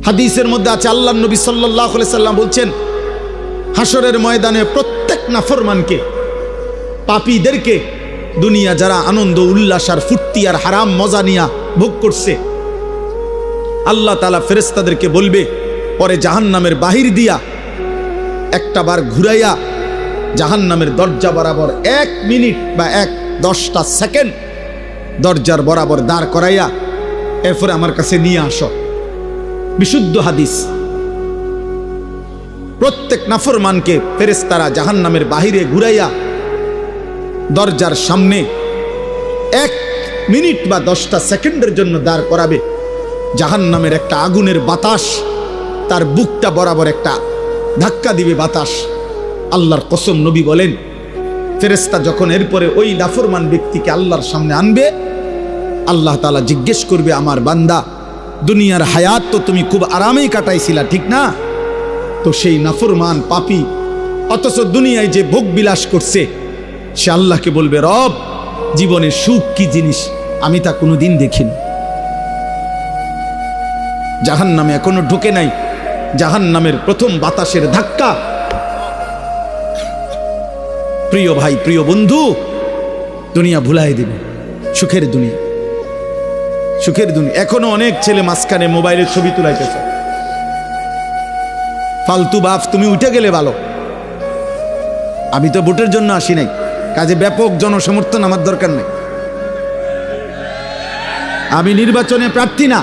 হাদিসের মধ্যে আছে, আল্লাহর নবী সাল্লাল্লাহু আলাইহি সাল্লাম বলছেন, হাসরের ময়দানে প্রত্যেক নাফরমানকে, পাপীদেরকে, দুনিয়া যারা আনন্দ উল্লাস আর ফুর্তি আর হারাম মজা নিয়া ভোগ করছে, আল্লাহ তাআলা ফেরেশতাদেরকে বলবে, পরে জাহান্নামের বাহির দিয়া একটা বার ঘুরাইয়া জাহান্নামের দরজা বরাবর 1 মিনিট বা 10টা সেকেন্ড দরজার বরাবর দাঁড় করাইয়া এরপরে আমার কাছে নিয়ে আসো। বিশুদ্ধ হাদিস। প্রত্যেক নাফরমানকে ফেরেশতারা জাহান্নামের বাহিরে ঘুরাইয়া দরজার সামনে 1 মিনিট বা 10টা সেকেন্ডের জন্য দাঁড় করাবে। জাহান্নামের একটা আগুনের বাতাস তার বুকটা বরাবর একটা ধাক্কা দিবে বাতাস। আল্লাহর কসম, নবী বলেন, ফেরেশতা যখন এরপরে ওই নাফরমান ব্যক্তিকে আল্লাহর সামনে আনবে, আল্লাহ তাআলা জিজ্ঞেস করবে, আমার বান্দা, দুনিয়ার হায়াত তো তুমি খুব আরামেই কাটাইছিলা, ঠিক না? তো সেই নাফরমান পাপী অথচ দুনিয়ায় যে ভোগ বিলাস করছে, সে আল্লাহকে বলবে, রব, জীবনে সুখ কি জিনিস আমি তা কোনোদিন দেখিনি। জাহান্নামে এখনো ঢোকে নাই, জাহান্নামের প্রথম বাতাসের ধাক্কা। প্রিয় ভাই, প্রিয় বন্ধু, দুনিয়া ভুলাই দিবে, সুখের দুনিয়া, সুখের দুনিয়া। এখনো অনেক ছেলে মাঝখানে মোবাইলের ছবি তুলাইতেছে। ফালতু বাপ, তুমি উঠে গেলে ভালো। আমি তো ভোটের জন্য আসি নাই, কাজে ব্যাপক জনসমর্থন আমার দরকার নেই। আমি নির্বাচনে প্রার্থী না।